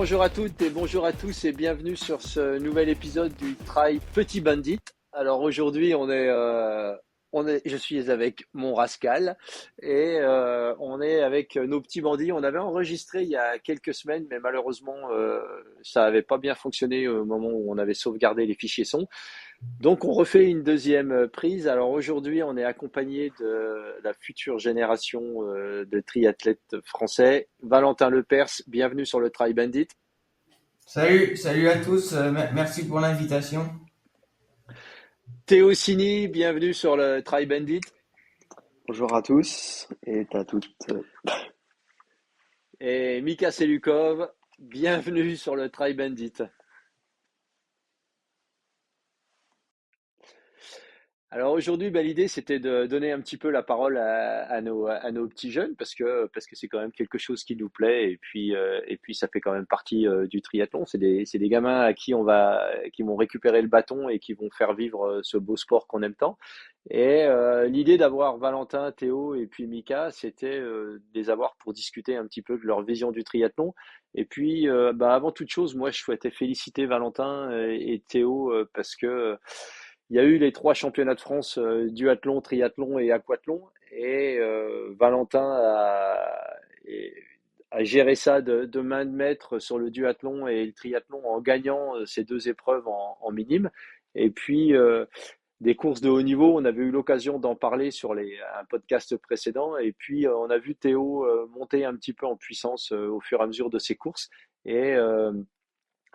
bonjour à toutes et bonjour à tous et bienvenue sur ce nouvel épisode du Trail Petit Bandit. Alors aujourd'hui, je suis avec mon Rascal et on est avec nos petits bandits. On avait enregistré il y a quelques semaines, mais malheureusement, ça n'avait pas bien fonctionné au moment où on avait sauvegardé les fichiers son. Donc on refait une deuxième prise. Alors aujourd'hui, on est accompagné de la future génération de triathlètes français. Valentin Lepers, bienvenue sur le Trail Bandit. Salut à tous, merci pour l'invitation. Théo Sini, bienvenue sur le Trail Bandit. Bonjour à tous et à toutes. Et Mika Selukov, bienvenue sur le Trail Bandit. Alors aujourd'hui, l'idée c'était de donner un petit peu la parole à nos petits jeunes parce que c'est quand même quelque chose qui nous plaît et puis ça fait quand même partie du triathlon. C'est des gamins à qui vont récupérer le bâton et qui vont faire vivre ce beau sport qu'on aime tant. Et l'idée d'avoir Valentin, Théo et puis Mika, c'était de les avoir pour discuter un petit peu de leur vision du triathlon. Et puis, avant toute chose, moi, je souhaitais féliciter Valentin et Théo parce que il y a eu les trois championnats de France duathlon, triathlon et aquathlon. Et Valentin et- a géré ça de main de maître sur le duathlon et le triathlon en gagnant ces deux épreuves en minime. Et puis, des courses de haut niveau, on avait eu l'occasion d'en parler sur un podcast précédent. Et puis, on a vu Théo monter un petit peu en puissance au fur et à mesure de ses courses. Et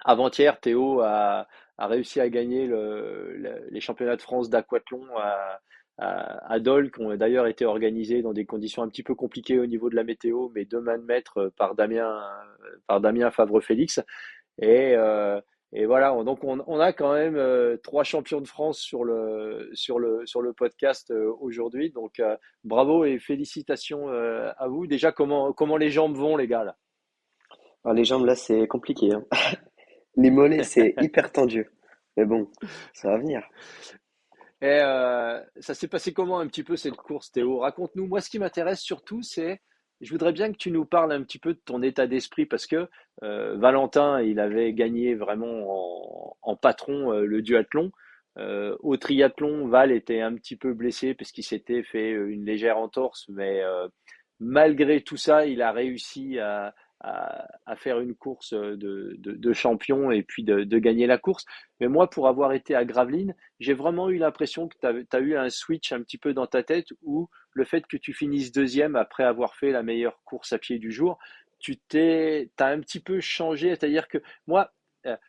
avant-hier, Théo a réussi à gagner les championnats de France d'aquathlon à Dole, qui ont d'ailleurs été organisés dans des conditions un petit peu compliquées au niveau de la météo, mais de main de maître par Damien Favre-Félix. Et, euh, et voilà, donc on a quand même trois champions de France sur le podcast aujourd'hui. Donc bravo et félicitations à vous. Déjà, comment les jambes vont, les gars, là? Alors les jambes là c'est compliqué, hein. Les mollets c'est hyper tendu. Mais bon, ça va venir. Et ça s'est passé comment un petit peu cette course, Théo? Raconte-nous. Moi, ce qui m'intéresse surtout, je voudrais bien que tu nous parles un petit peu de ton état d'esprit parce que Valentin, il avait gagné vraiment en patron le duathlon. Au triathlon, Val était un petit peu blessé parce qu'il s'était fait une légère entorse, mais malgré tout ça, il a réussi à faire une course de champion et puis de gagner la course. Mais moi, pour avoir été à Gravelines, j'ai vraiment eu l'impression que tu as eu un switch un petit peu dans ta tête où le fait que tu finisses deuxième après avoir fait la meilleure course à pied du jour, t'as un petit peu changé. C'est-à-dire que moi,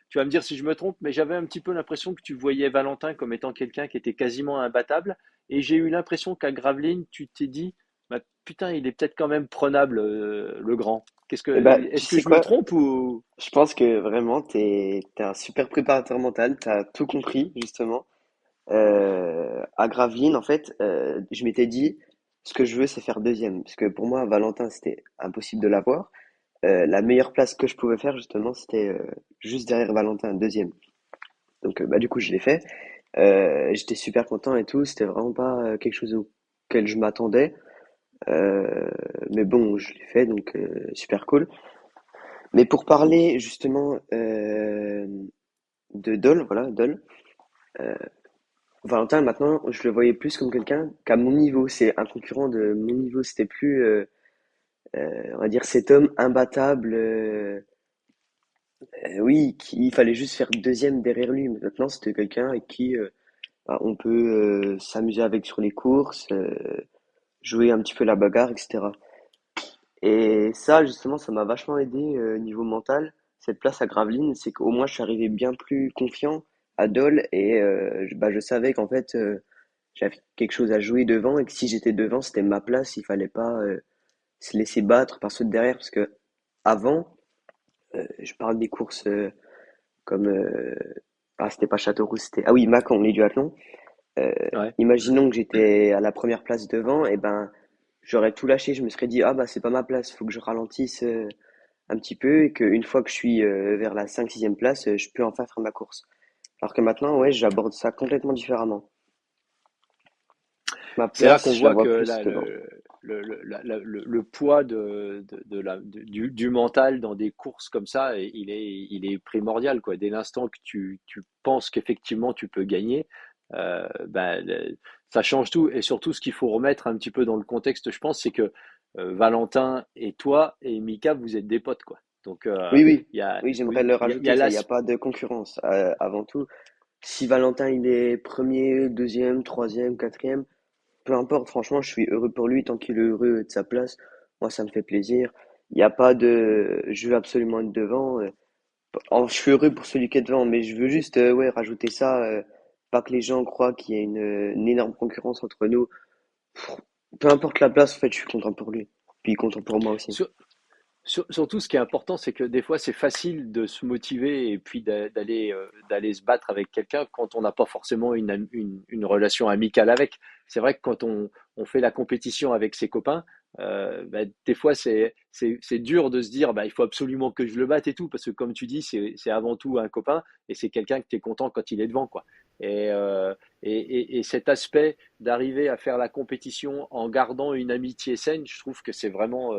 tu vas me dire si je me trompe, mais j'avais un petit peu l'impression que tu voyais Valentin comme étant quelqu'un qui était quasiment imbattable. Et j'ai eu l'impression qu'à Gravelines, tu t'es dit, bah, putain, il est peut-être quand même prenable, le grand. Et bah tu Est-ce que sais je me quoi? trompe ou... Je pense que vraiment t'es un super préparateur mental, t'as tout compris justement. À Gravelines en fait, je m'étais dit ce que je veux c'est faire deuxième. Parce que pour moi Valentin c'était impossible de l'avoir. La meilleure place que je pouvais faire justement c'était juste derrière Valentin, deuxième. Donc bah du coup je l'ai fait. J'étais super content et tout, c'était vraiment pas quelque chose auquel je m'attendais. Mais bon, je l'ai fait, donc super cool. Mais pour parler justement de Dole, voilà, Dole, Valentin maintenant, je le voyais plus comme quelqu'un qu'à mon niveau. C'est un concurrent de mon niveau. C'était plus, on va dire, cet homme imbattable. Oui, il fallait juste faire deuxième derrière lui. Mais maintenant, c'était quelqu'un avec qui bah, on peut s'amuser avec sur les courses, jouer un petit peu la bagarre, etc. Et ça, justement, ça m'a vachement aidé niveau mental. Cette place à Gravelines, c'est qu'au moins je suis arrivé bien plus confiant à Dole et je savais qu'en fait j'avais quelque chose à jouer devant et que si j'étais devant, c'était ma place. Il fallait pas se laisser battre par ceux de derrière parce que avant, je parle des courses comme c'était pas Châteauroux, c'était ah oui Mâcon, les duathlons. Ouais. Imaginons que j'étais à la première place devant, et ben j'aurais tout lâché. Je me serais dit ah bah c'est pas ma place, faut que je ralentisse un petit peu et qu'une fois que je suis vers la 5 6e place, je peux enfin faire ma course. Alors que maintenant, ouais, j'aborde ça complètement différemment. Ma C'est là place, qu'on je la voit que vois plus là, devant. le poids du mental dans des courses comme ça, il est primordial, quoi. Dès l'instant que tu penses qu'effectivement tu peux gagner, ben, ça change tout. Et surtout, ce qu'il faut remettre un petit peu dans le contexte, je pense, c'est que Valentin et toi et Mika, vous êtes des potes, quoi. Donc, Oui, oui, il y a, oui, j'aimerais oui, le il y a rajouter, ça, il n'y a pas de concurrence. Avant tout, si Valentin il est premier, deuxième, troisième, quatrième, peu importe, franchement, je suis heureux pour lui tant qu'il est heureux de sa place. Moi, ça me fait plaisir. Il n'y a pas de je veux absolument être devant. Je suis heureux pour celui qui est devant, mais je veux juste ouais, rajouter ça, pas que les gens croient qu'il y a une énorme concurrence entre nous. Pff, peu importe la place, en fait, je suis content pour lui. Puis content pour moi aussi. Sur- surtout, ce qui est important, c'est que des fois, c'est facile de se motiver et puis d'aller se battre avec quelqu'un quand on n'a pas forcément une relation amicale avec. C'est vrai que quand on fait la compétition avec ses copains, bah, des fois, c'est dur de se dire, bah, il faut absolument que je le batte et tout, parce que comme tu dis, c'est avant tout un copain et c'est quelqu'un que tu es content quand il est devant, quoi. Et, euh, et cet aspect d'arriver à faire la compétition en gardant une amitié saine, je trouve que c'est vraiment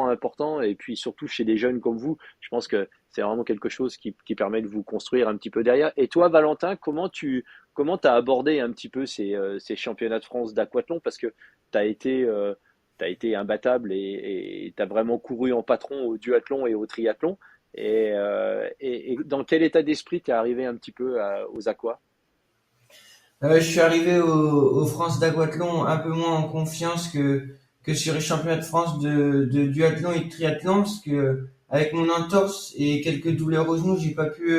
important. Et puis surtout chez des jeunes comme vous, je pense que c'est vraiment quelque chose qui permet de vous construire un petit peu derrière. Et toi, Valentin, comment t'as abordé un petit peu ces championnats de France d'aquathlon? Parce que t'as été imbattable et t'as vraiment couru en patron au duathlon et au triathlon. Et dans quel état d'esprit t'es arrivé un petit peu aux aquas? Je suis arrivé au France d'Aquathlon un peu moins en confiance que sur les championnats de France de duathlon et de triathlon parce que avec mon entorse et quelques douleurs au genou, j'ai pas pu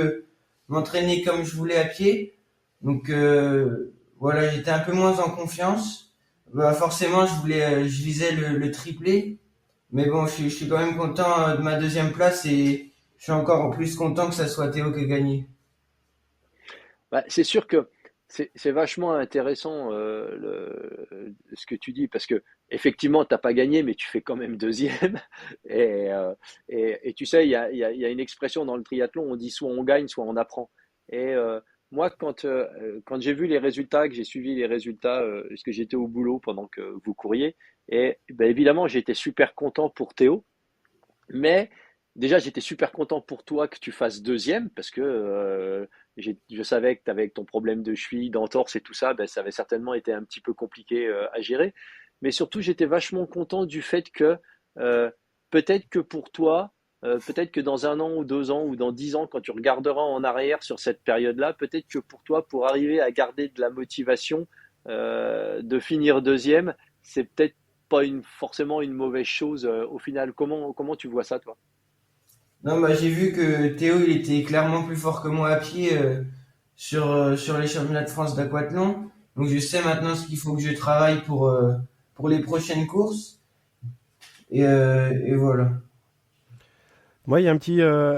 m'entraîner comme je voulais à pied. Donc voilà, j'étais un peu moins en confiance. Bah, forcément, je visais le triplé. Mais bon, je suis quand même content de ma deuxième place et je suis encore plus content que ça soit Théo qui a gagné. Bah, c'est sûr que c'est vachement intéressant ce que tu dis parce que effectivement t'as pas gagné mais tu fais quand même deuxième et, euh, et tu sais il y a une expression dans le triathlon, on dit soit on gagne soit on apprend. Et moi quand j'ai vu les résultats, que j'ai suivi les résultats parce que j'étais au boulot pendant que vous couriez, et ben, évidemment j'étais super content pour Théo, mais déjà, j'étais super content pour toi que tu fasses deuxième parce que je savais que tu avais ton problème de cheville, d'entorse et tout ça, ben, ça avait certainement été un petit peu compliqué à gérer. Mais surtout, j'étais vachement content du fait que euh, peut-être que pour toi, peut-être que dans un an ou 2 ans ou dans 10 ans, quand tu regarderas en arrière sur cette période-là, peut-être que pour toi, pour arriver à garder de la motivation, de finir deuxième, c'est peut-être pas forcément une mauvaise chose au final. Comment tu vois ça, toi? Non, bah, j'ai vu que Théo, il était clairement plus fort que moi à pied sur les championnats de France d'aquathlon. Donc je sais maintenant ce qu'il faut que je travaille pour les prochaines courses. Et voilà. Moi, il y a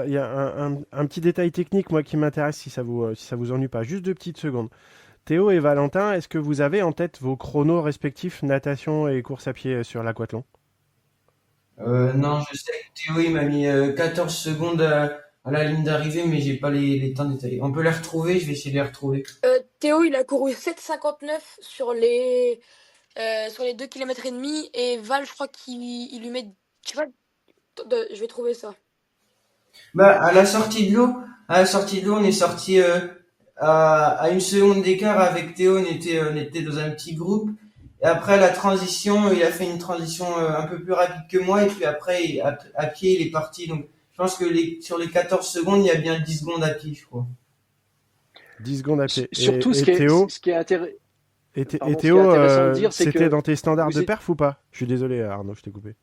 il y a un petit détail technique moi qui m'intéresse si ça vous ennuie pas. Juste 2 petites secondes. Théo et Valentin, est-ce que vous avez en tête vos chronos respectifs natation et course à pied sur l'aquathlon? Non, je sais que Théo, il m'a mis 14 secondes à la ligne d'arrivée, mais j'ai pas les temps détaillés. On peut les retrouver, je vais essayer de les retrouver. Théo, il a couru 7,59 sur les 2 km et demi. Et Val, je crois qu'il lui met. Je sais pas, je vais trouver ça. Bah, à la sortie de l'eau, on est sorti à une seconde d'écart avec Théo. On était dans un petit groupe. Et après la transition, il a fait une transition un peu plus rapide que moi. Et puis après, à pied, il est parti. Donc, je pense que sur les 14 secondes, il y a bien 10 secondes à pied, je crois. 10 secondes à pied. Surtout, ce qui est Et pardon, ce qui est Théo intéressant de dire, c'est c'était que dans tes standards vous de êtes, perf ou pas? Je suis désolé, Arnaud, je t'ai coupé.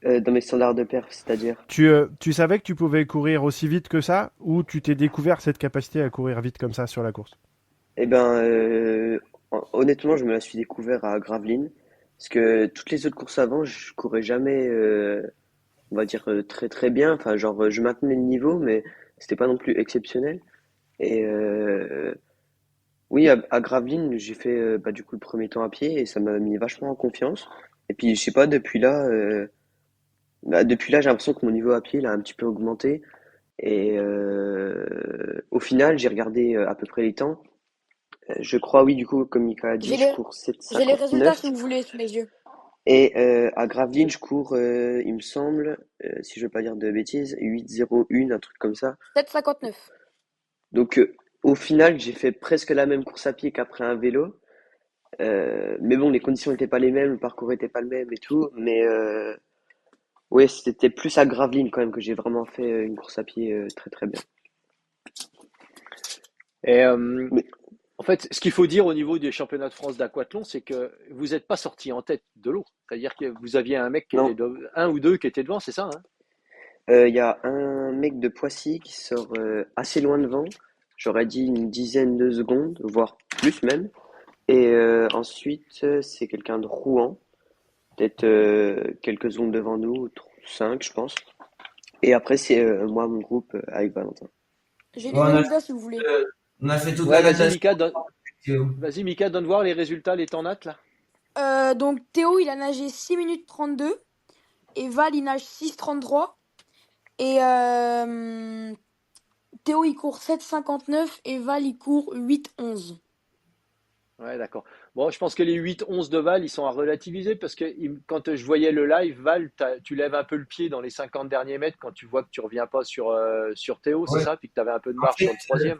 Dans mes standards de perf, c'est-à-dire. Tu savais que tu pouvais courir aussi vite que ça ou tu t'es découvert cette capacité à courir vite comme ça sur la course? Eh ben, honnêtement, je me la suis découvert à Gravelines. Parce que toutes les autres courses avant, je courais jamais, on va dire, très très bien. Enfin, genre, je maintenais le niveau, mais c'était pas non plus exceptionnel. Et oui, à Gravelines, j'ai fait bah, du coup le premier temps à pied et ça m'a mis vachement en confiance. Et puis, je sais pas, depuis là, j'ai l'impression que mon niveau à pied, il a un petit peu augmenté. Et au final, j'ai regardé à peu près les temps. Je crois, oui, du coup, comme Mika a dit, J'ai je les, cours j'ai les résultats si 7,59. vous voulez sous les yeux. Et à Gravelines, je cours, il me semble, si je veux pas dire de bêtises, 8,01, un truc comme ça. 7,59. Donc au final, j'ai fait presque la même course à pied qu'après un vélo. Mais bon, les conditions n'étaient pas les mêmes, le parcours était pas le même et tout. Mais ouais, c'était plus à Gravelines quand même que j'ai vraiment fait une course à pied très très bien. Et Mais en fait, ce qu'il faut dire au niveau des championnats de France d'aquathlon, c'est que vous n'êtes pas sorti en tête de l'eau. C'est-à-dire que vous aviez un mec qui était non, un ou deux qui étaient devant, c'est ça, hein? il y a un mec de Poissy qui sort assez loin devant. J'aurais dit une dizaine de secondes, voire plus même. Et ensuite, c'est quelqu'un de Rouen, peut-être quelques secondes devant nous, 5 je pense. Et après, c'est moi, mon groupe, avec Valentin. J'ai Ouais, les résultats si vous voulez. on a fait toute Ouais, la natation. Théo. Vas-y Mika, donne voir les résultats, les temps nat là. Donc Théo, il a nagé 6 minutes 32 et Val, il nage 6,33. Et Théo, il court 7,59 et Val, il court 8,11. Ouais, d'accord. Bon, je pense que les 8-11 de Val, ils sont à relativiser parce que quand je voyais le live, Val, tu lèves un peu le pied dans les 50 derniers mètres quand tu vois que tu reviens pas sur Théo, c'est Ouais. ça? Puis que tu avais un peu de En marge fait, sur le troisième.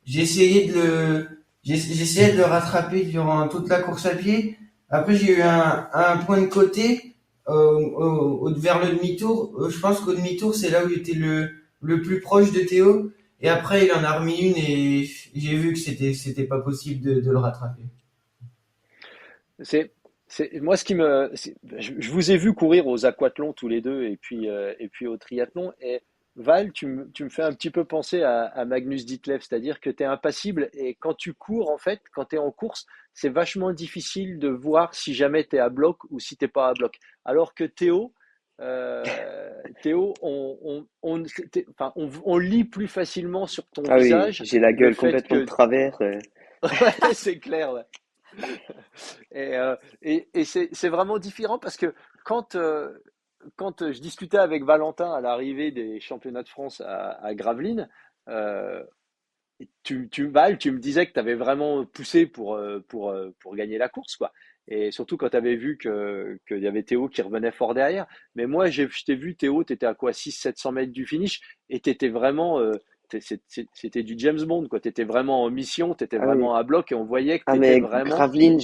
j'ai essayé de j'essayais de le rattraper durant toute la course à pied. Après, j'ai eu un point de côté vers le demi-tour. Je pense qu'au demi-tour, c'est là où j'étais le plus proche de Théo. Et après, il en a remis une et j'ai vu que c'était pas possible de le rattraper. C'est, moi ce qui me, je vous ai vu courir aux aquathlons tous les deux et puis au triathlon et Val, tu me fais un petit peu penser à Magnus Ditlev, c'est-à-dire que tu es impassible et quand tu cours en fait, quand tu es en course, c'est vachement difficile de voir si jamais tu es à bloc ou si t'es pas à bloc. Alors que Théo, enfin, on lit plus facilement sur ton Ah oui, visage j'ai la le gueule fait complètement de que travers. ouais, c'est clair. Ouais. Et c'est vraiment différent parce que quand, euh, quand je discutais avec Valentin à l'arrivée des championnats de France à Gravelines, euh, Val, tu me disais que tu avais vraiment poussé pour gagner la course, quoi. Et surtout quand tu avais vu qu'il y avait Théo qui revenait fort derrière. Mais moi, je t'ai vu, Théo, tu étais à quoi, 600-700 mètres du finish et tu étais vraiment. C'était du James Bond, quoi. Tu étais vraiment en mission, tu étais Ah oui. vraiment à bloc et on voyait que Ah tu étais mais vraiment. Gravelines,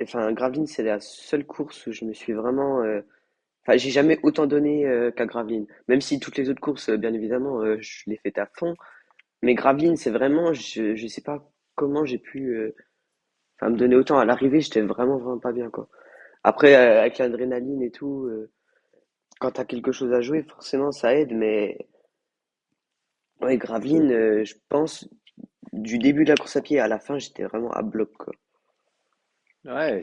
enfin Gravelines, c'est la seule course où je me suis vraiment, enfin j'ai jamais autant donné qu'à Gravelines. Même si toutes les autres courses, bien évidemment, je les fais à fond. Mais Gravelines, c'est vraiment, je sais pas comment j'ai pu, enfin me donner autant. À l'arrivée, j'étais vraiment pas bien quoi. Après, avec l'adrénaline et tout, quand t'as quelque chose à jouer, forcément ça aide. Mais ouais, Gravelines, je pense du début de la course à pied à la fin, j'étais vraiment à bloc quoi. Ouais,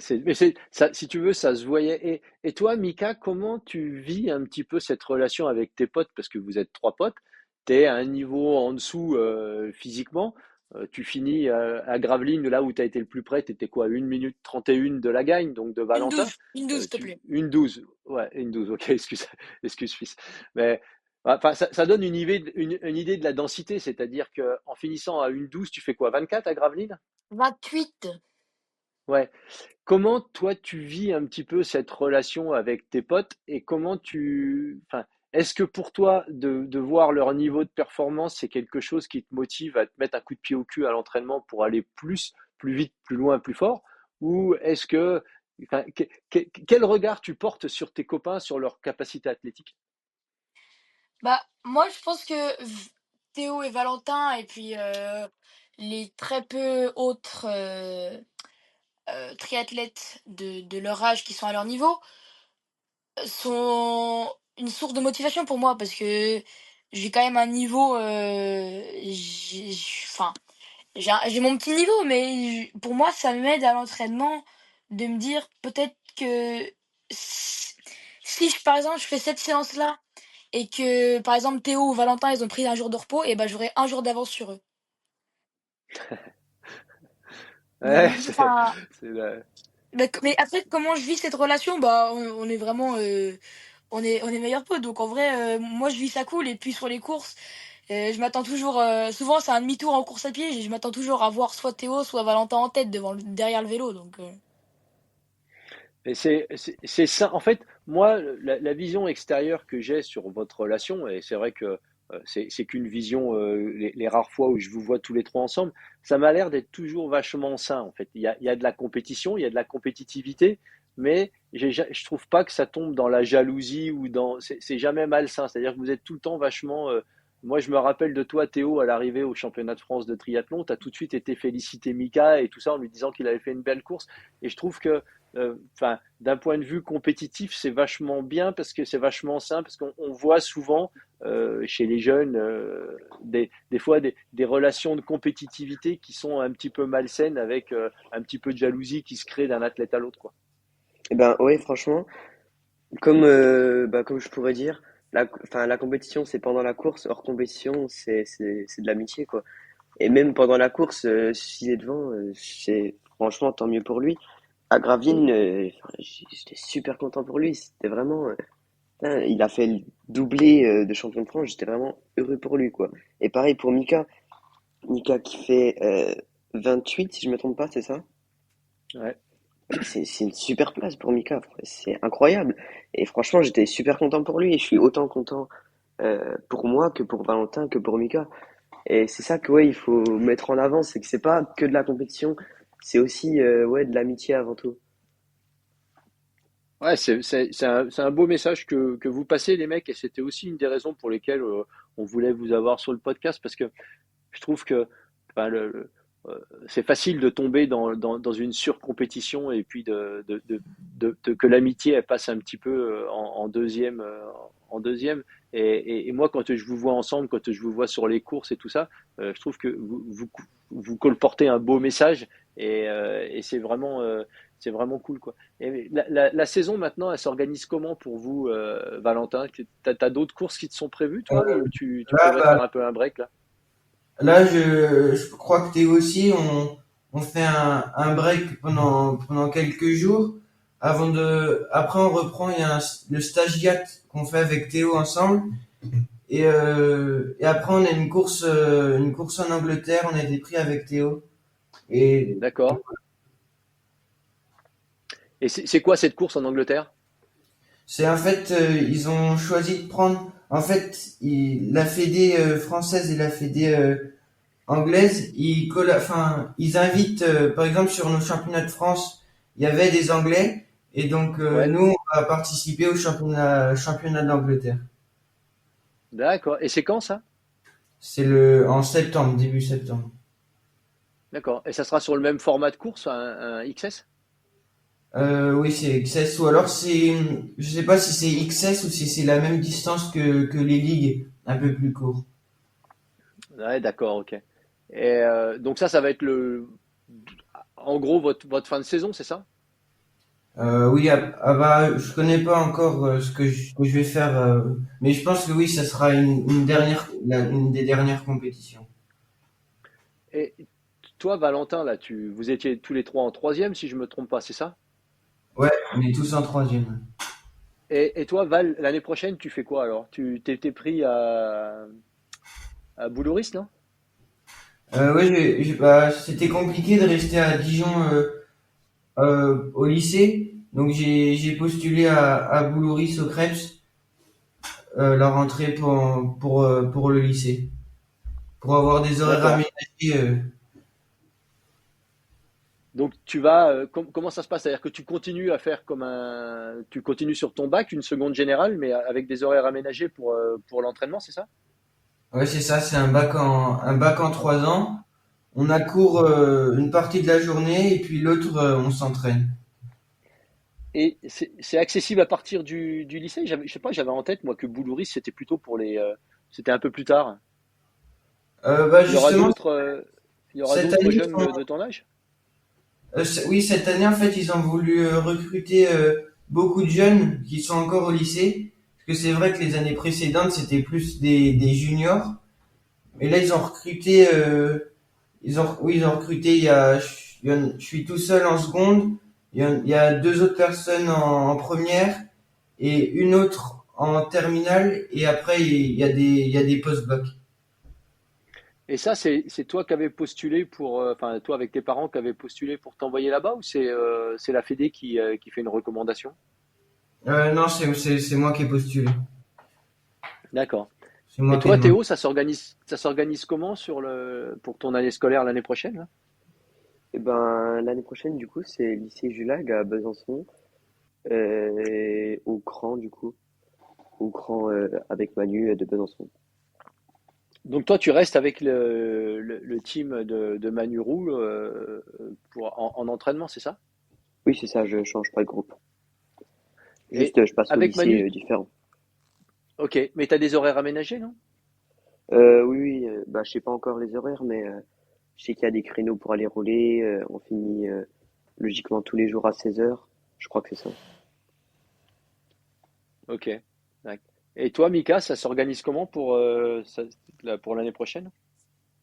ça, si tu veux, ça se voyait. Et toi, Mika, comment tu vis un petit peu cette relation avec tes potes? Parce que vous êtes trois potes, tu es à un niveau en dessous physiquement. Tu finis à Gravelines, là où tu as été le plus près, tu étais quoi, 1 minute 31 de la gagne, donc de Une Valentin. 12, une 12, s'il te plaît. 1:12, ouais, 1:12, ok, excuse fils. Mais enfin, ça donne une idée de la densité, c'est-à-dire que en finissant à 1:12, tu fais quoi, 24 à Gravelines? 28. Ouais. Comment toi tu vis un petit peu cette relation avec tes potes et enfin, est-ce que pour toi de voir leur niveau de performance, c'est quelque chose qui te motive à te mettre un coup de pied au cul à l'entraînement pour aller plus vite, plus loin, plus fort? Ou est-ce que, enfin, quel regard tu portes sur tes copains, sur leur capacité athlétique? Bah, moi, je pense que Théo et Valentin, et puis les très peu autres triathlètes de leur âge qui sont à leur niveau, sont une source de motivation pour moi parce que j'ai quand même un niveau. Enfin, j'ai mon petit niveau, mais pour moi, ça m'aide à l'entraînement de me dire peut-être que si, par exemple, je fais cette séance-là et que, par exemple, Théo ou Valentin, ils ont pris un jour de repos, et ben j'aurai un jour d'avance sur eux. Ouais, Enfin, c'est la- mais après, comment je vis cette relation? Bah, on est vraiment, on est meilleurs potes. Donc en vrai, moi je vis ça cool. Et puis sur les courses, Je m'attends toujours, souvent c'est un demi-tour en course à pied, je m'attends toujours à voir soit Théo, soit Valentin en tête derrière le vélo. Donc, Et c'est ça. En fait, moi, la vision extérieure que j'ai sur votre relation, et c'est vrai que c'est qu'une vision, les rares fois où je vous vois tous les trois ensemble, ça m'a l'air d'être toujours vachement sain. En fait, il y a de la compétition, il y a de la compétitivité, mais je trouve pas que ça tombe dans la jalousie ou dans. C'est jamais malsain. C'est-à-dire que vous êtes tout le temps vachement. Moi, je me rappelle de toi, Théo, à l'arrivée au championnat de France de triathlon, tu as tout de suite été félicité Mika et tout ça en lui disant qu'il avait fait une belle course. Et je trouve que enfin, d'un point de vue compétitif, c'est vachement bien parce que c'est vachement simple, parce qu'on voit souvent chez les jeunes des fois des relations de compétitivité qui sont un petit peu malsaines avec un petit peu de jalousie qui se crée d'un athlète à l'autre, quoi. Eh ben ouais, franchement, comme je pourrais dire, la compétition c'est pendant la course, hors compétition c'est de l'amitié quoi. Et même pendant la course, s'il est devant, c'est franchement tant mieux pour lui. À Gravelines, enfin, j'étais super content pour lui. C'était vraiment, putain, il a fait le doublé de champion de France. J'étais vraiment heureux pour lui quoi. Et pareil pour Mika, Mika qui fait 28 si je me trompe pas, c'est ça? Ouais. C'est une super place pour Mika, c'est incroyable. Et franchement, j'étais super content pour lui et je suis autant content pour moi que pour Valentin que pour Mika. Et c'est ça que ouais, il faut mettre en avant, c'est que c'est pas que de la compétition, c'est aussi ouais, de l'amitié avant tout. Ouais, c'est un beau message que vous passez, les mecs, et c'était aussi une des raisons pour lesquelles on voulait vous avoir sur le podcast, parce que je trouve que enfin, c'est facile de tomber dans une surcompétition et puis que l'amitié elle passe un petit peu en deuxième. En deuxième. Et moi, quand je vous vois ensemble, quand je vous vois sur les courses et tout ça, je trouve que vous colportez un beau message et c'est vraiment cool, quoi. Et la saison maintenant, elle s'organise comment pour vous, Valentin? T'as d'autres courses qui te sont prévues, toi, ou tu Là, prévois de faire un peu un break là? Là, je crois que Théo aussi, on fait un break pendant quelques jours. Après on reprend, il y a le stage yacht qu'on fait avec Théo ensemble. Et après on a une course en Angleterre, on a été pris avec Théo. Et D'accord. Et c'est quoi cette course en Angleterre? c'est en fait, ils ont choisi de prendre, en fait, la fédé française et la fédé anglaise, ils invitent, par exemple, sur nos championnats de France, il y avait des Anglais, et donc Ouais, nous, on va participer au championnat d'Angleterre. d'accord. Et c'est quand ça? C'est en septembre, début septembre. D'accord. Et ça sera sur le même format de course, un XS? Oui, c'est XS, ou alors je sais pas si c'est XS ou si c'est la même distance que les ligues, un peu plus court. Ouais, d'accord, ok. Et donc ça va être en gros votre fin de saison, c'est ça? Oui, bah, je connais pas encore ce que je vais faire, mais je pense que oui, ça sera une des dernières compétitions. Et toi, Valentin, là, vous étiez tous les trois en troisième, si je me trompe pas, c'est ça? Ouais, on est tous en troisième. Et toi, Val, l'année prochaine, tu fais quoi alors? Tu t'es pris à Boulouris, non? Ouais, bah, c'était compliqué de rester à Dijon au lycée, donc j'ai postulé à Boulouris au Crèps la rentrée pour le lycée, pour avoir des horaires D'accord. aménagés. Donc tu vas, comment ça se passe? C'est-à-dire que tu continues à faire tu continues sur ton bac, une seconde générale, mais avec des horaires aménagés pour l'entraînement, c'est ça? Ouais, c'est ça, c'est un bac en 3 ans. On a cours une partie de la journée et puis l'autre on s'entraîne. Et c'est accessible à partir du lycée? Je sais pas, j'avais en tête moi que Boulouris c'était plutôt c'était un peu plus tard. Bah Il y aura justement cette d'autres année, jeunes de ton âge? oui, cette année en fait ils ont voulu recruter beaucoup de jeunes qui sont encore au lycée, parce que c'est vrai que les années précédentes c'était plus des juniors, mais là ils ont recruté, ils ont recruté. Je suis tout seul en seconde, il y a deux autres personnes en première et une autre en terminale, et après il y a des post-bac. Et ça, c'est toi qui avais postulé pour, enfin, toi avec tes parents qui avaient postulé pour t'envoyer là-bas ou c'est la Fédé qui fait une recommandation? Non, c'est moi qui ai postulé. D'accord. C'est Et moi qui ai toi, demandé. Théo, ça s'organise comment pour ton année scolaire l'année prochaine, là? Et ben, l'année prochaine, du coup, c'est lycée Julag à Besançon, au Cran, du coup, au Cran avec Manu de Besançon. Donc toi, tu restes avec le team de Manu Roux en entraînement, c'est ça? Oui, c'est ça, je change pas de groupe. Et Juste, je passe au avec lycée Manu, différent. ok, mais tu as des horaires aménagés, non? Oui, oui, bah, je sais pas encore les horaires, mais je sais qu'il y a des créneaux pour aller rouler. On finit logiquement tous les jours à 16 heures. Je crois que c'est ça. Ok. D'accord. Et toi, Mika, ça s'organise comment pour l'année prochaine?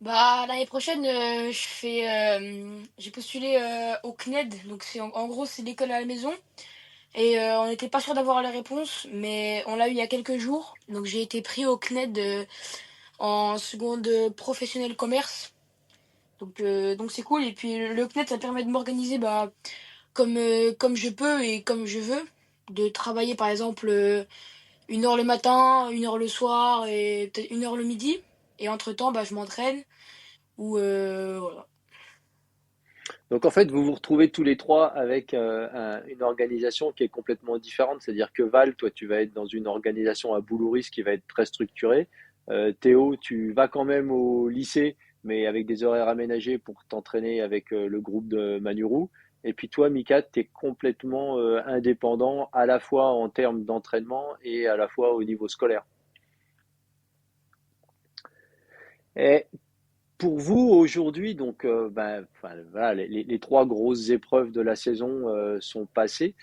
Bah, l'année prochaine, j'ai postulé au CNED, donc en gros, c'est l'école à la maison. Et on n'était pas sûr d'avoir la réponse, mais on l'a eu il y a quelques jours. Donc j'ai été pris au CNED en seconde professionnelle commerce. Donc c'est cool. Et puis le CNED, ça permet de m'organiser bah, comme je peux et comme je veux. De travailler par exemple 1 heure le matin, 1 heure le soir et peut-être 1 heure le midi. Et entre-temps, bah, je m'entraîne. Ou voilà. Donc en fait, vous vous retrouvez tous les trois avec une organisation qui est complètement différente. C'est-à-dire que Val, toi, tu vas être dans une organisation à Boulouris qui va être très structurée. Théo, tu vas quand même au lycée, mais avec des horaires aménagés pour t'entraîner avec le groupe de Manurou. Et puis toi, Mika, tu es complètement indépendant à la fois en termes d'entraînement et à la fois au niveau scolaire. Et pour vous, aujourd'hui, donc, enfin, voilà, les trois grosses épreuves de la saison sont passées.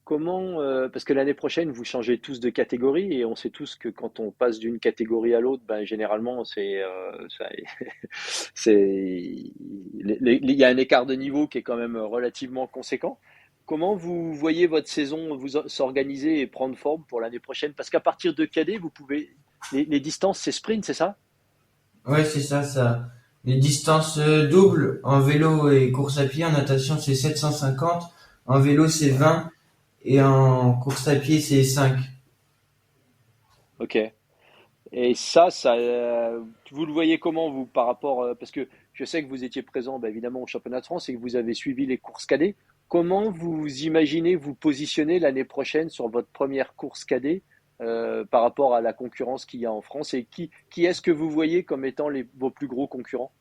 Comment, parce que l'année prochaine, vous changez tous de catégorie et on sait tous que quand on passe d'une catégorie à l'autre, ben, généralement, il y a un écart de niveau qui est quand même relativement conséquent. Comment vous voyez votre saison s'organiser et prendre forme pour l'année prochaine? Parce qu'à partir de cadet, vous pouvez, les distances, c'est sprint, c'est ça? Ouais, c'est ça, ça. Les distances doubles en vélo et course à pied, en natation c'est 750, en vélo c'est 20 et en course à pied c'est 5. Ok. Et vous le voyez comment, vous, par rapport, parce que je sais que vous étiez présent, bah, évidemment, au championnat de France et que vous avez suivi les courses cadets. Comment vous imaginez vous positionner l'année prochaine sur votre première course cadet par rapport à la concurrence qu'il y a en France et qui est-ce que vous voyez comme étant vos plus gros concurrents?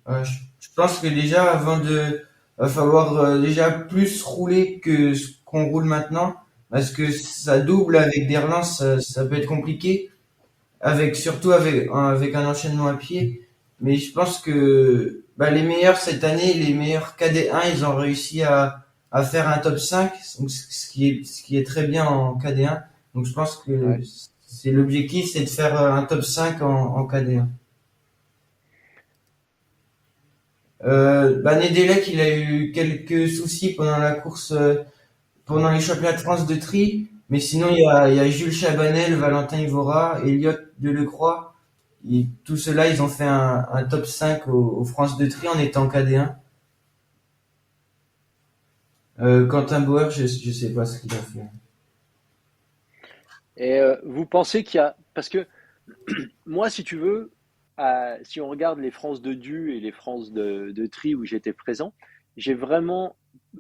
Je pense que déjà avant de va falloir déjà plus rouler que ce qu'on roule maintenant parce que ça double avec des relances, ça peut être compliqué avec surtout avec un enchaînement à pied. Mais je pense que bah, les meilleurs cette année, les meilleurs KD1, ils ont réussi à faire un top 5, donc ce qui est très bien en KD1. Donc je pense que Ouais. c'est l'objectif, c'est de faire un top 5 en KD1. Bah Nedelec, il a eu quelques soucis pendant la course, pendant les championnats de France de tri, mais sinon il y a Jules Chabanel, Valentin Ivora, Elliot Delecroix. Tous ceux-là, ils ont fait un top 5 au France de tri en étant KD1. Quentin Bauer, je sais pas ce qu'il a fait. Et vous pensez qu'il y a, parce que moi, si tu veux, si on regarde les France de Du et les France de Tri où j'étais présent, j'ai vraiment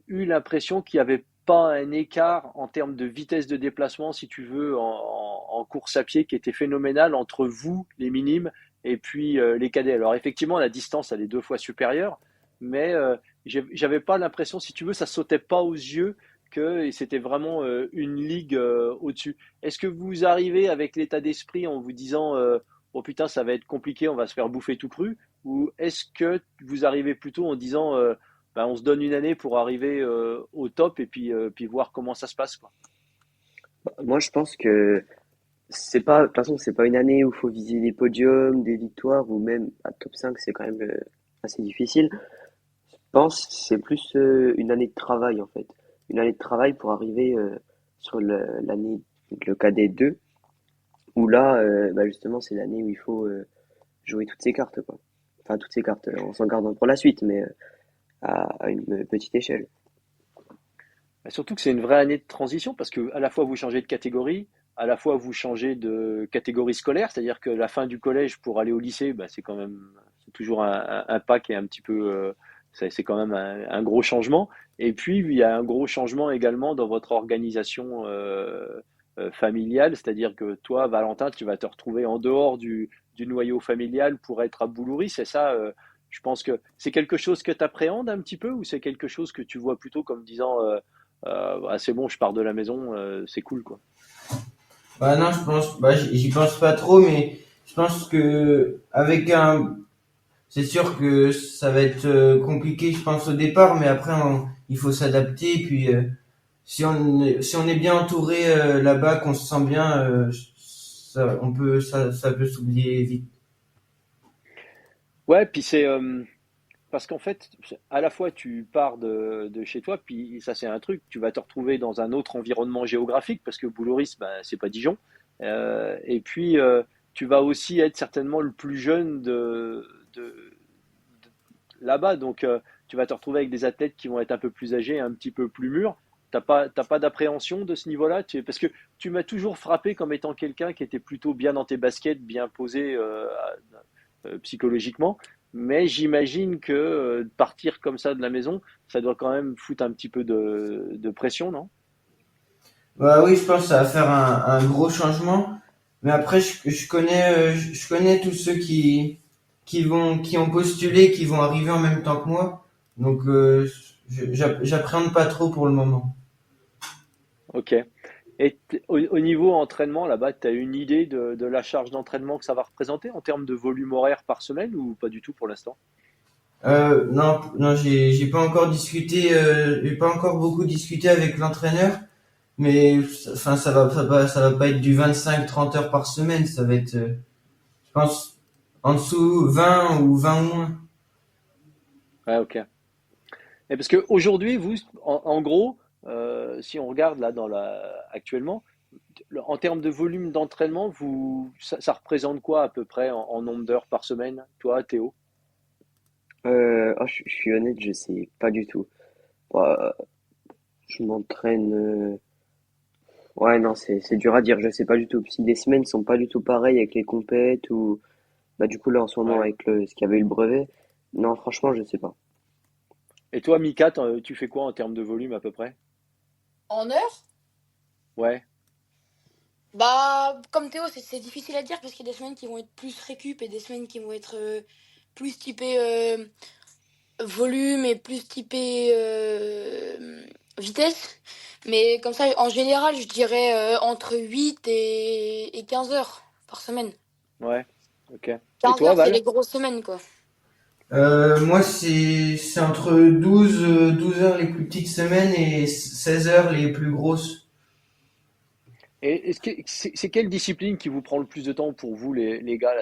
eu l'impression qu'il n'y avait pas un écart en termes de vitesse de déplacement, si tu veux, en course à pied qui était phénoménal entre vous, les minimes, et puis les cadets. Alors effectivement, la distance, elle est 2 fois supérieure, mais j'avais pas l'impression, si tu veux, ça sautait pas aux yeux que c'était vraiment une ligue au-dessus. Est-ce que vous arrivez avec l'état d'esprit en vous disant oh putain, ça va être compliqué, on va se faire bouffer tout cru? Ou est-ce que vous arrivez plutôt en disant bah, on se donne une année pour arriver au top et puis voir comment ça se passe, quoi? Moi, je pense que c'est pas, de toute façon, c'est pas une année où il faut viser des podiums, des victoires ou même à top 5, c'est quand même assez difficile. Je pense que c'est plus une année de travail en fait. Une année de travail pour arriver sur l'année, donc le cadet 2, où là, bah, justement, c'est l'année où il faut jouer toutes ses cartes, quoi. enfin toutes ces cartes en s'en gardant pour la suite, mais à une petite échelle. Bah, surtout que c'est une vraie année de transition parce que à la fois vous changez de catégorie, à la fois vous changez de catégorie scolaire, c'est-à-dire que la fin du collège pour aller au lycée, bah, c'est quand même c'est toujours un pas qui est un petit peu c'est quand même un gros changement. Et puis il y a un gros changement également dans votre organisation familiale, c'est-à-dire que toi, Valentin, tu vas te retrouver en dehors du noyau familial pour être à Boulouris, c'est ça je pense que c'est quelque chose que tu appréhendes un petit peu ou c'est quelque chose que tu vois plutôt comme disant bah, c'est bon, je pars de la maison, c'est cool, quoi. Bah non, je pense, bah j'y pense pas trop, mais je pense que avec un, c'est sûr que ça va être compliqué, je pense au départ, mais après il faut s'adapter. Et puis si on est bien entouré là-bas, qu'on se sent bien, ça peut s'oublier vite. Ouais, puis c'est parce qu'en fait, à la fois tu pars de chez toi, puis ça c'est un truc, tu vas te retrouver dans un autre environnement géographique parce que Boulouris, bah, c'est pas Dijon. Et puis tu vas aussi être certainement le plus jeune là-bas, donc tu vas te retrouver avec des athlètes qui vont être un peu plus âgés, un petit peu plus mûrs. T'as pas d'appréhension de ce niveau-là? Parce que tu m'as toujours frappé comme étant quelqu'un qui était plutôt bien dans tes baskets, bien posé psychologiquement. Mais j'imagine que partir comme ça de la maison, ça doit quand même foutre un petit peu de pression, non? Bah oui, je pense que ça va faire un gros changement. Mais après, je connais tous ceux qui ont postulé, qui vont arriver en même temps que moi. Donc, j'appréhende pas trop pour le moment. Ok. Et au niveau entraînement, là-bas, tu as une idée de la charge d'entraînement que ça va représenter en termes de volume horaire par semaine ou pas du tout pour l'instant? Non, j'ai pas encore discuté, j'ai pas encore beaucoup discuté avec l'entraîneur. Mais, enfin, ça va pas être du 25-30 heures par semaine. Ça va être, je pense, en dessous 20 ou 20 ou moins. Ouais, ok. Et parce qu'aujourd'hui, vous, en gros, si on regarde là actuellement, en termes de volume d'entraînement, ça représente quoi à peu près en nombre d'heures par semaine, toi, Théo? Je suis honnête, je sais pas du tout. Bah, je m'entraîne. Ouais, non, c'est dur à dire, je sais pas du tout. Si les semaines sont pas du tout pareilles avec les compètes ou bah du coup là en ce moment Ouais. avec ce qui avait eu le brevet, non, franchement, je sais pas. Et toi, Mika, tu fais quoi en termes de volume à peu près? En heure? Ouais, Bah, comme Théo, c'est difficile à dire parce qu'il y a des semaines qui vont être plus récup et des semaines qui vont être plus typées volume et plus typées vitesse. Mais comme ça, en général, je dirais entre 8 et 15 heures par semaine. ouais, ok. Et 15 toi, heures, c'est Val? les grosses semaines, quoi. Moi, c'est entre 12 heures les plus petites semaines et 16 heures les plus grosses. Et c'est quelle discipline qui vous prend le plus de temps pour vous, les gars là?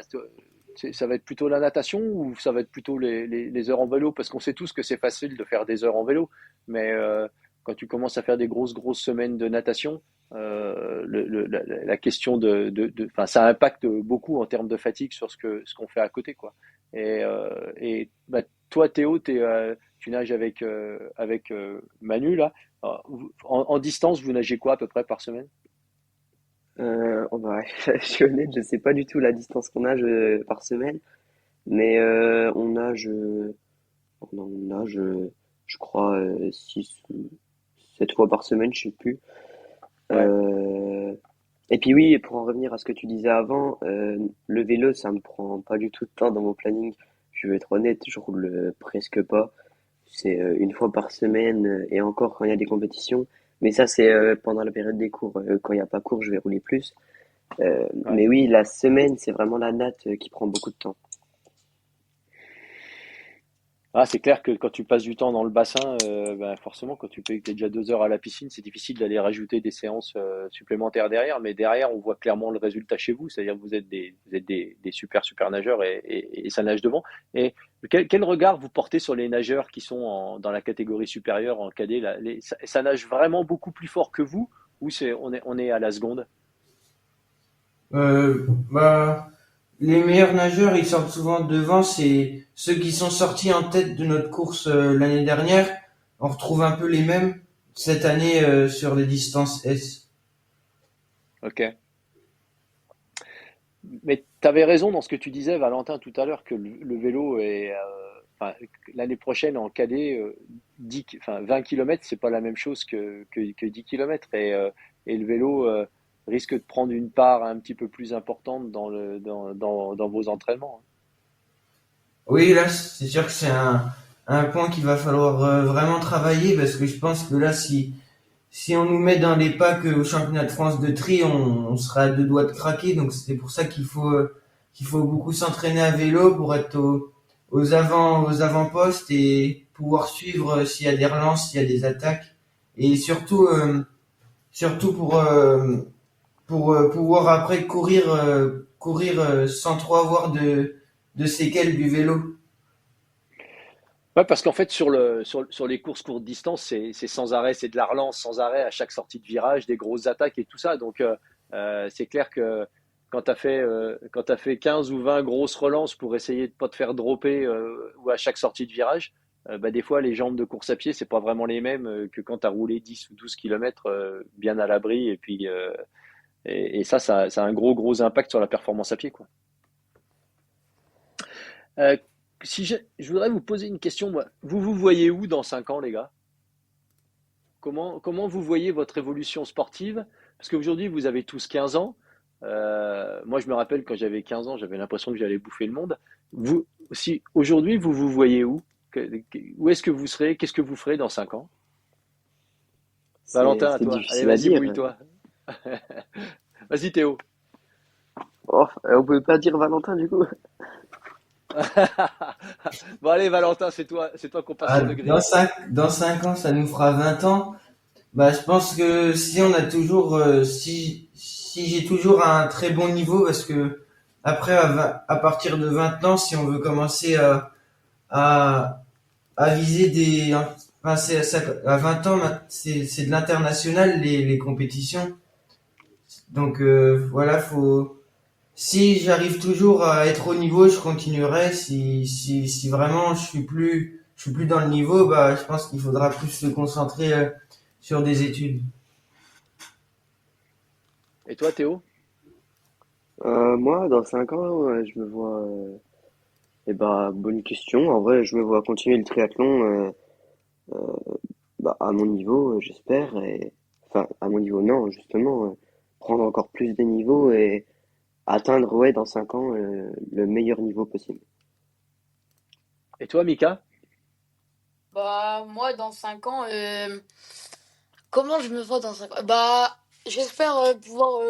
Ça va être plutôt la natation ou ça va être plutôt les heures en vélo? Parce qu'on sait tous que c'est facile de faire des heures en vélo, mais quand tu commences à faire des grosses semaines de natation, la question enfin, ça impacte beaucoup en termes de fatigue sur ce qu'on fait à côté, quoi. Et bah, toi, Théo, tu nages avec Manu là. En distance, vous nagez quoi à peu près par semaine? Oh bah, je suis honnête, je sais pas du tout la distance qu'on nage par semaine, mais on nage, je crois, 6 ou 7 fois par semaine, je sais plus. Ouais. Euh, et puis oui, pour en revenir à ce que tu disais avant, le vélo, ça me prend pas du tout de temps dans mon planning. Je vais être honnête, je roule presque pas. C'est une fois par semaine et encore quand il y a des compétitions. Mais ça, c'est pendant la période des cours. Quand il n'y a pas cours, je vais rouler plus. Ouais. Mais oui, la semaine, c'est vraiment la natte qui prend beaucoup de temps. Ah, c'est clair que quand tu passes du temps dans le bassin, bah, forcément, quand tu es déjà 2 heures à la piscine, c'est difficile d'aller rajouter des séances supplémentaires derrière. Mais derrière, on voit clairement le résultat chez vous, c'est-à-dire que vous êtes des super nageurs et ça nage devant. Et quel regard vous portez sur les nageurs qui sont dans la catégorie supérieure en cadet là, ça nage vraiment beaucoup plus fort que vous ou on est à la seconde? Bah, les meilleurs nageurs, ils sortent souvent devant, c'est ceux qui sont sortis en tête de notre course l'année dernière. On retrouve un peu les mêmes cette année sur les distances S. Ok. Mais tu avais raison dans ce que tu disais, Valentin, tout à l'heure, que le vélo est, enfin, l'année prochaine en cadet, 20 km, c'est pas la même chose que 10 km. Et le vélo risque de prendre une part un petit peu plus importante dans vos entraînements, hein. Oui, là, c'est sûr que c'est un point qu'il va falloir vraiment travailler parce que je pense que là, si on nous met dans les packs au championnat de France de tri, on sera à deux doigts de craquer. Donc c'est pour ça qu'il faut beaucoup s'entraîner à vélo pour être aux avant-postes et pouvoir suivre s'il y a des relances, s'il y a des attaques. Et surtout pour pouvoir après courir sans trop avoir de séquelles du vélo. Ouais, parce qu'en fait, sur les courses courte distance, c'est sans arrêt, c'est de la relance sans arrêt à chaque sortie de virage, des grosses attaques et tout ça. Donc, c'est clair que quand tu fait 15 ou 20 grosses relances pour essayer de pas te faire dropper ou à chaque sortie de virage, bah, des fois, les jambes de course à pied, c'est pas vraiment les mêmes que quand tu as roulé 10 ou 12 kilomètres bien à l'abri. Et puis, ça a un gros impact sur la performance à pied, quoi. Euh, si je voudrais vous poser une question, moi. Vous voyez où dans 5 ans, les gars? Comment vous voyez votre évolution sportive? Parce qu'aujourd'hui, vous avez tous 15 ans. Moi, je me rappelle quand j'avais 15 ans, j'avais l'impression que j'allais bouffer le monde. Vous, si aujourd'hui, vous voyez où? Où est-ce que vous serez? Qu'est-ce que vous ferez dans 5 ans? Valentin, à C'est toi. Allez, difficile à vas-y, dire. mouille-toi. Vas-y, Théo. Oh, on peut pas dire Valentin du coup. Bon, allez, Valentin, c'est toi qu'on passe Ah, sur le grill. dans 5 ans, ça nous fera 20 ans. Bah, je pense que si on a toujours, si j'ai toujours un très bon niveau, parce que après, à partir de 20 ans, si on veut commencer à, à viser enfin, à 20 ans, c'est de l'international, les compétitions. Donc, voilà, si j'arrive toujours à être au niveau, je continuerai. Si vraiment je suis plus dans le niveau, bah, je pense qu'il faudra plus se concentrer, sur des études. Et toi, Théo? Moi, dans 5 ans, ouais, je me vois. Eh ben, bonne question. En vrai, je me vois continuer le triathlon bah, à mon niveau, j'espère. Enfin, à mon niveau, non, justement, prendre encore plus de niveaux et atteindre, ouais, dans 5 ans, le meilleur niveau possible. Et toi, Mika? Bah, moi, dans 5 ans, comment je me vois dans 5 ans? Bah, j'espère pouvoir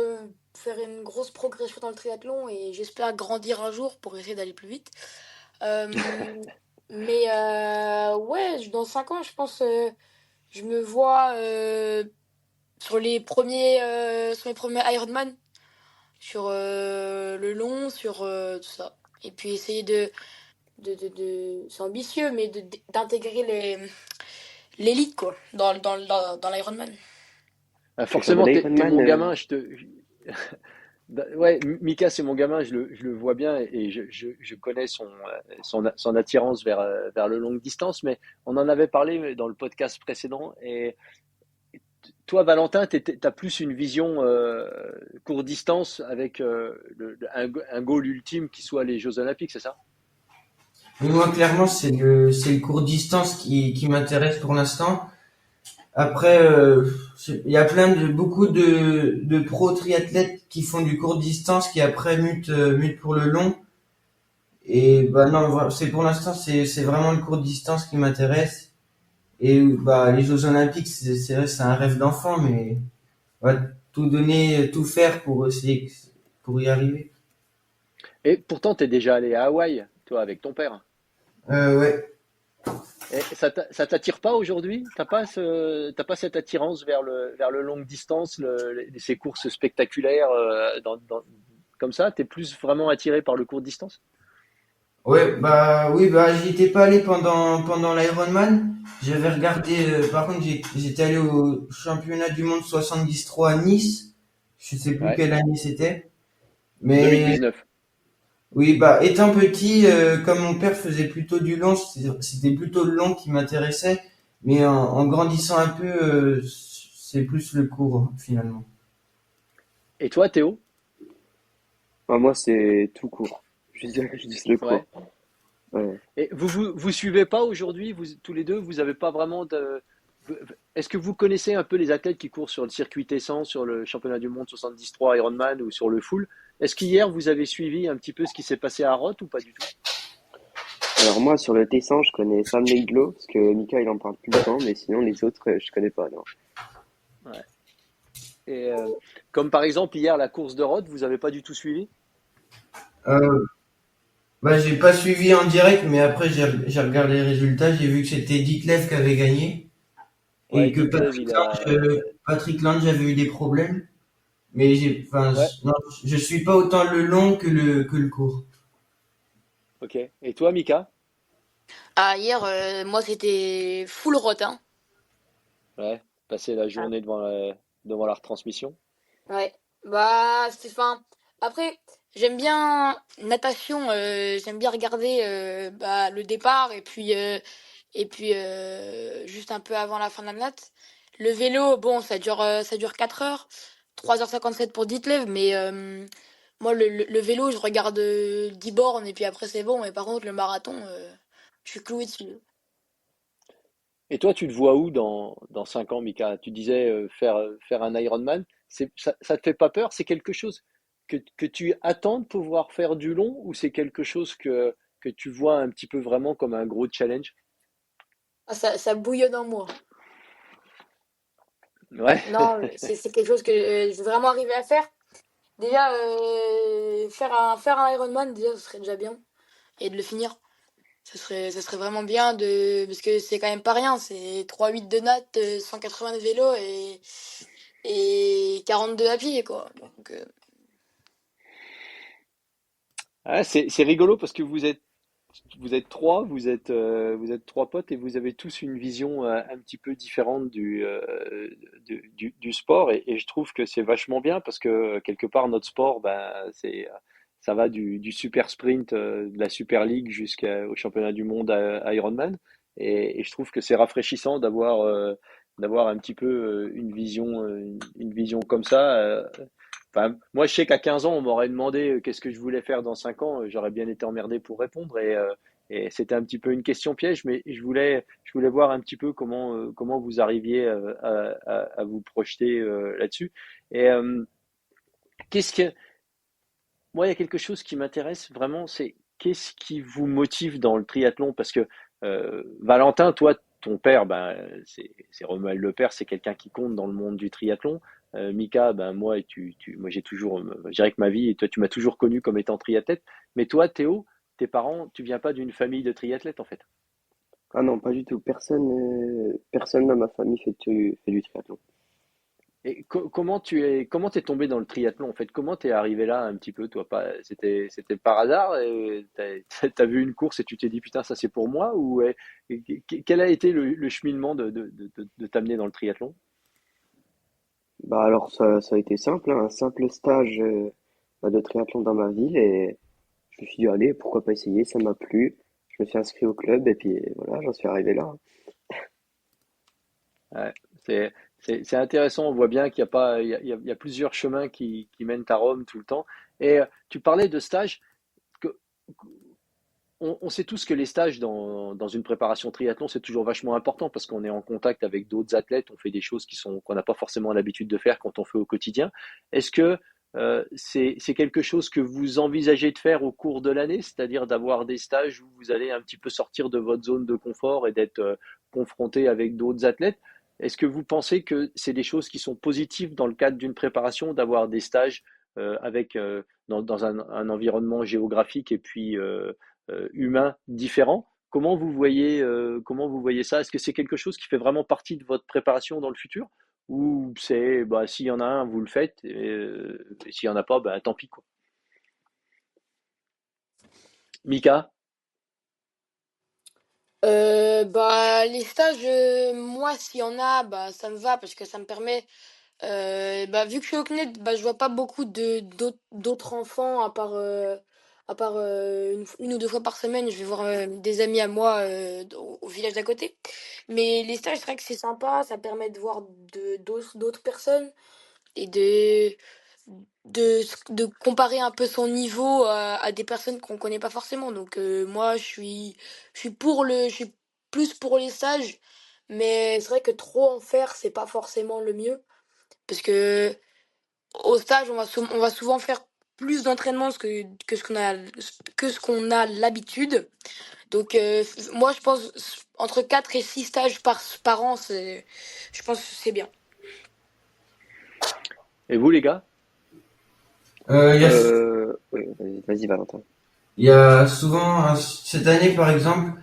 faire une grosse progression dans le triathlon et j'espère grandir un jour pour essayer d'aller plus vite. Euh, mais ouais, dans 5 ans, je pense, je me vois sur les premiers Ironman, sur le long, sur tout ça. Et puis essayer c'est ambitieux, mais d'intégrer l'élite, quoi, dans l'Ironman. Tu ferais Forcément, t'es l'Ironman, mon gamin, ouais, Mika, c'est mon gamin, je le vois bien et je connais son attirance vers le longue distance, mais on en avait parlé dans le podcast précédent. Et toi, Valentin, t'as plus une vision court distance avec un goal ultime qui soit les Jeux Olympiques, c'est ça? Mais moi, clairement, c'est le court distance qui m'intéresse pour l'instant. Après, il y a beaucoup de pro triathlètes qui font du court distance qui après mutent pour le long. Et bah non, c'est pour l'instant, c'est vraiment le court distance qui m'intéresse. Et bah les Jeux Olympiques, c'est vrai, c'est un rêve d'enfant, mais on va tout donner, tout faire pour essayer, pour y arriver. Et pourtant, t'es déjà allé à Hawaï, toi, avec ton père. Ouais. Et ça t'attire pas aujourd'hui? T'as pas cette attirance vers le longue distance, ces courses spectaculaires comme ça? T'es plus vraiment attiré par le court distance? Ouais, bah oui, bah j'y étais pas allé pendant l'Ironman. J'avais regardé, par contre j'étais allé au championnat du monde 73 à Nice. Je sais plus Ouais, quelle année c'était, mais 2019. Oui, bah étant petit, comme mon père faisait plutôt du long, c'était plutôt le long qui m'intéressait, mais en grandissant un peu, c'est plus le court finalement. Et toi, Théo? Moi, c'est tout court. Juste le Ouais. court. Ouais. Et vous suivez pas aujourd'hui, vous tous les deux, vous avez pas vraiment de. Est-ce que vous connaissez un peu les athlètes qui courent sur le circuit Tessan, sur le championnat du monde 73 Ironman ou sur le full? Est-ce qu'hier vous avez suivi un petit peu ce qui s'est passé à Roth ou pas du tout? Alors moi, sur le Tessin, je connais Sam Laidlow, parce que Mika, il en parle tout le temps, mais sinon, les autres, je connais pas, non. Ouais. Et comme par exemple hier la course de Roth, vous avez pas du tout suivi? Euh, Bah j'ai pas suivi en direct, mais après j'ai regardé les résultats, j'ai vu que c'était Ditlev qui avait gagné Ouais, et que Ditlev, il a. Patrick Lange avait eu des problèmes, mais enfin, Ouais, non, je suis pas autant le long que le court. ok. Et toi, Mika? Ah, hier, moi, c'était full rot, hein. Ouais, passer la journée devant la retransmission. Ouais. Bah, c'est fin. Après, j'aime bien natation, j'aime bien regarder bah, le départ et puis juste un peu avant la fin de la natte. Le vélo, bon, ça dure 4 heures, 3h57 pour Ditlev, mais moi, le vélo, je regarde 10 bornes et puis après, c'est bon. Mais par contre, le marathon, je suis cloué dessus. Et toi, tu te vois où dans 5 ans, Mika? Tu disais faire un Ironman. Ça te fait pas peur? C'est quelque chose que tu attends de pouvoir faire du long ou c'est quelque chose que tu vois un petit peu vraiment comme un gros challenge? Ah, ça bouillonne en moi. Ouais. Non, c'est quelque chose que je veux vraiment arriver à faire. Déjà, faire un Ironman, déjà, ce serait déjà bien. Et de le finir, ça serait vraiment bien parce que c'est quand même pas rien. C'est 3,8 de natte, 180 de vélo et 42 à pied, quoi. Donc, Ah, c'est rigolo parce que vous êtes trois, vous êtes trois potes et vous avez tous une vision un petit peu différente du sport et je trouve que c'est vachement bien parce que quelque part notre sport, ben, ça va du super sprint, de la Super League jusqu'au championnat du monde à Ironman et je trouve que c'est rafraîchissant d'avoir un petit peu une vision comme ça. Enfin, moi, je sais qu'à 15 ans, on m'aurait demandé qu'est-ce que je voulais faire dans 5 ans. J'aurais bien été emmerdé pour répondre. Et c'était un petit peu une question piège, mais je voulais voir un petit peu comment vous arriviez à vous projeter là-dessus. Et qu'est-ce que, moi, il y a quelque chose qui m'intéresse vraiment, c'est qu'est-ce qui vous motive dans le triathlon? Parce que Valentin, toi, ton père, ben, c'est Romuald Le Père, c'est quelqu'un qui compte dans le monde du triathlon. Mika, ben moi, moi j'ai toujours, je dirais que ma vie, et toi, tu m'as toujours connu comme étant triathlète. Mais toi, Théo, tes parents, tu viens pas d'une famille de triathlètes en fait. Ah non, pas du tout. Personne dans ma famille fait du triathlon. Et comment t'es tombé dans le triathlon en fait? Comment t'es arrivé là un petit peu toi? Pas, c'était par hasard? Et t'as vu une course et tu t'es dit putain ça c'est pour moi ou quel a été le cheminement de t'amener dans le triathlon? Bah alors ça a été simple, hein, un simple stage de triathlon dans ma ville et je me suis dit allez, pourquoi pas essayer, ça m'a plu. Je me suis inscrit au club et puis voilà, j'en suis arrivé là. Ouais, c'est c'est intéressant. On voit bien qu'il y a pas il y a plusieurs chemins qui mènent à Rome tout le temps. Et tu parlais de stage. Que, on sait tous que les stages dans une préparation triathlon, c'est toujours vachement important parce qu'on est en contact avec d'autres athlètes, on fait des choses qu'on n'a pas forcément l'habitude de faire quand on fait au quotidien. Est-ce que c'est quelque chose que vous envisagez de faire au cours de l'année, c'est-à-dire d'avoir des stages où vous allez un petit peu sortir de votre zone de confort et d'être confronté avec d'autres athlètes? Est-ce que vous pensez que c'est des choses qui sont positives dans le cadre d'une préparation, d'avoir des stages dans un environnement géographique et puis humains différents. Comment vous voyez ça? Est-ce que c'est quelque chose qui fait vraiment partie de votre préparation dans le futur? Ou c'est, bah, s'il y en a un, vous le faites, et s'il y en a pas, bah, tant pis, quoi. Mika? bah, les stages, moi, s'il y en a, bah, ça me va parce que ça me permet. Bah, vu que je suis au CNED, bah, je vois pas beaucoup d'autres enfants à part une ou deux fois par semaine, je vais voir des amis à moi au village d'à côté. Mais les stages, c'est vrai que c'est sympa, ça permet de voir d'autres personnes et de comparer un peu son niveau à des personnes qu'on connaît pas forcément. Donc moi, je suis plus pour les stages, mais c'est vrai que trop en faire, c'est pas forcément le mieux. Parce que au stage, on va souvent faire plus d'entraînement que ce qu'on a l'habitude. Donc moi, je pense entre 4 et 6 stages par an, je pense que c'est bien. Et vous, les gars? Il y a, Oui, vas-y, Valentin. il y a souvent, cette année par exemple,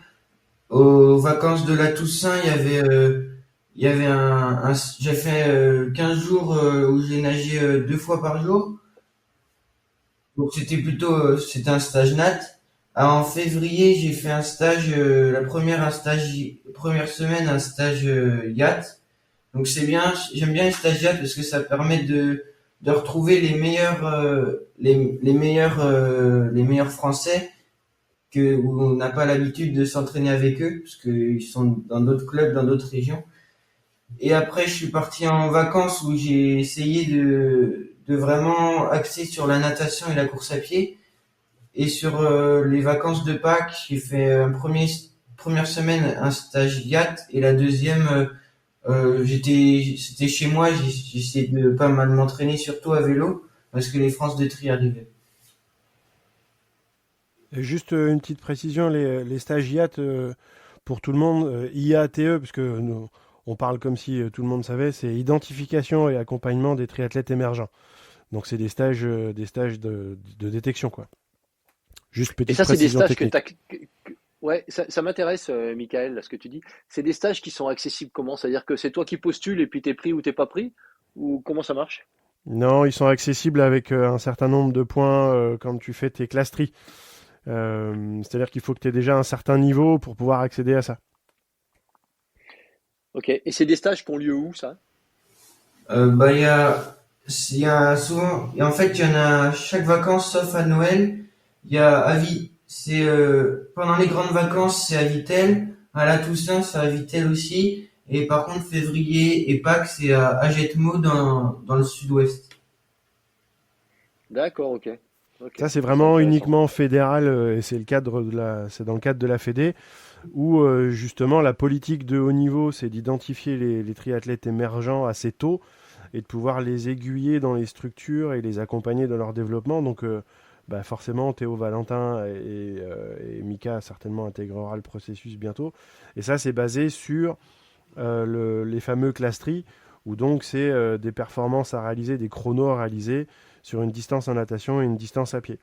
aux vacances de la Toussaint, il y avait j'ai fait 15 jours où j'ai nagé 2 fois par jour. Donc c'était un stage nat. En février, j'ai fait un stage, première semaine, un stage yacht. Donc c'est bien, j'aime bien les stages yacht parce que ça permet de retrouver les meilleurs Français où on n'a pas l'habitude de s'entraîner avec eux parce qu'ils sont dans d'autres clubs, dans d'autres régions. Et après, je suis parti en vacances où j'ai essayé de vraiment axer sur la natation et la course à pied. Et sur les vacances de Pâques, j'ai fait première semaine un stage yacht et la deuxième, c'était chez moi. J'ai essayé de pas mal m'entraîner, surtout à vélo, parce que les France de Tri arrivaient. Et juste une petite précision, les stages IAT, pour tout le monde, IATE, parce que nous, on parle comme si tout le monde savait, c'est identification et accompagnement des triathlètes émergents. Donc c'est des stages de détection, quoi. Juste Et petite ça, c'est des précision stages que technique. t'as. Ouais, ça m'intéresse, Michael, là, ce que tu dis. C'est des stages qui sont accessibles comment? C'est-à-dire que c'est toi qui postules et puis t'es pris ou t'es pas pris? Ou comment ça marche? Non, ils sont accessibles avec un certain nombre de points quand tu fais tes classes tri. C'est-à-dire qu'il faut que tu aies déjà un certain niveau pour pouvoir accéder à ça. Ok. Et c'est des stages qui ont lieu où, ça? Bah, il y a souvent, et en fait, il y en a chaque vacances sauf à Noël. Il y a pendant les grandes vacances, c'est à Vitel. À la Toussaint, c'est à Vitel aussi. Et par contre, février et Pâques, c'est à Agetmo dans le sud-ouest. D'accord, ok. Ok. Ça, c'est C'est vraiment intéressant. uniquement fédéral et c'est dans le cadre de la Fédé où justement la politique de haut niveau, c'est d'identifier les triathlètes émergents assez tôt et de pouvoir les aiguiller dans les structures et les accompagner dans leur développement. Donc, bah forcément, Théo Valentin et Mika certainement intégrera le processus bientôt. Et ça, c'est basé sur les fameux classeries, où donc c'est des performances à réaliser, des chronos à réaliser sur une distance en natation et une distance à pied. Ouais,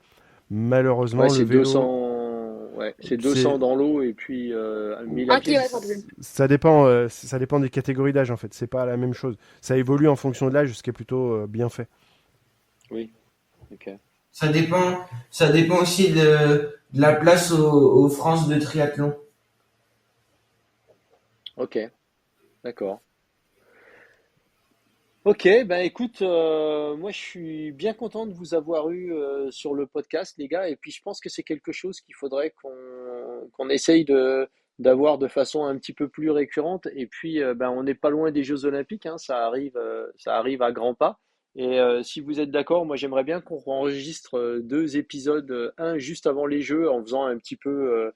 Malheureusement, le c'est vélo, 200. Ouais, c'est c'est 200 dans l'eau et puis 1000 à Un pied, c'est kilomètre ça? à peu. ça dépend des catégories d'âge en fait. C'est pas la même chose. Ça évolue en fonction de l'âge, ce qui est plutôt bien fait. Oui. Ok. Ça dépend, ça dépend aussi de la place aux France de triathlon. Ok. D'accord. Ok, ben écoute, moi je suis bien content de vous avoir eu sur le podcast, les gars, et puis je pense que c'est quelque chose qu'il faudrait qu'on essaye d'avoir de façon un petit peu plus récurrente. Et puis, ben on n'est pas loin des Jeux Olympiques, hein, ça arrive à grands pas. Et si vous êtes d'accord, moi j'aimerais bien qu'on enregistre deux épisodes, un juste avant les Jeux, en faisant un petit peu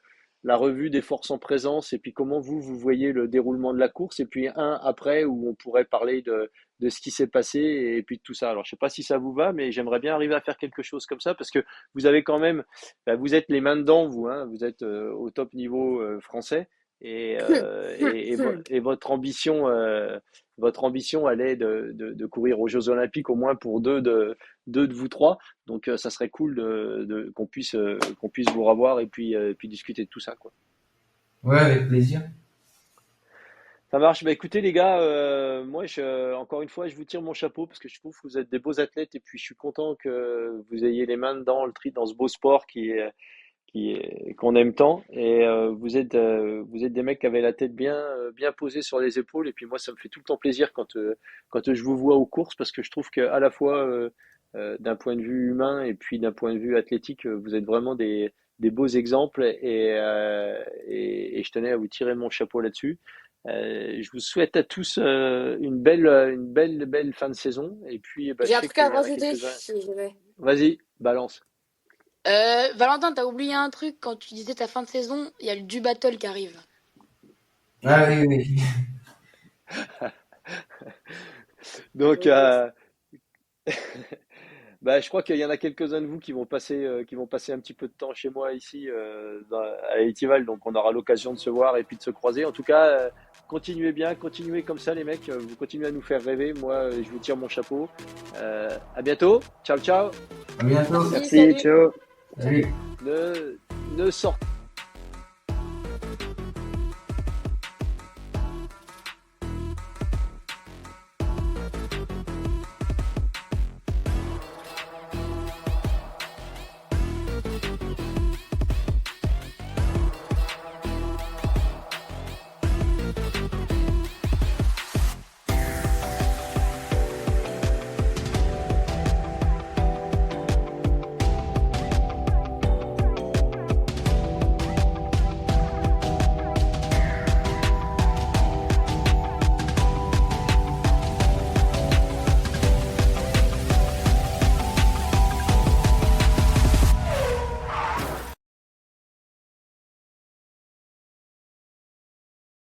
la revue des forces en présence, et puis comment vous voyez le déroulement de la course, et puis un après où on pourrait parler de ce qui s'est passé et puis de tout ça. Alors, je sais pas si ça vous va, mais j'aimerais bien arriver à faire quelque chose comme ça parce que vous avez quand même, bah, vous êtes les mains dedans, vous, hein, vous êtes au top niveau français et votre ambition, elle est de courir aux Jeux Olympiques au moins pour deux de vous trois. Donc, ça serait cool qu'on puisse vous revoir et puis discuter de tout ça, quoi. Ouais, avec plaisir. Ça marche. Bah écoutez les gars, encore une fois, je vous tire mon chapeau parce que je trouve que vous êtes des beaux athlètes et puis je suis content que vous ayez les mains dedans, dans ce beau sport qu'on aime tant. Et vous êtes des mecs qui avaient la tête bien posée sur les épaules. Et puis moi, ça me fait tout le temps plaisir quand je vous vois aux courses parce que je trouve que à la fois d'un point de vue humain et puis d'un point de vue athlétique, vous êtes vraiment des beaux exemples et je tenais à vous tirer mon chapeau là-dessus. Je vous souhaite à tous belle fin de saison. Et puis, bah, J'ai je un sais truc à qu'il y en a rajouter, quelques-uns. si jamais. Vas-y, balance. Valentin, t'as oublié un truc quand tu disais ta fin de saison, il y a le du battle qui arrive. Ah oui, oui. Donc, bah, je crois qu'il y en a quelques-uns de vous qui vont passer un petit peu de temps chez moi ici à Étival, donc on aura l'occasion de se voir et puis de se croiser. En tout cas, continuez bien, continuez comme ça les mecs, vous continuez à nous faire rêver. Moi, je vous tire mon chapeau. À bientôt, ciao ciao. À bientôt. Merci, Merci, salut. ciao. Salut. Ne sortez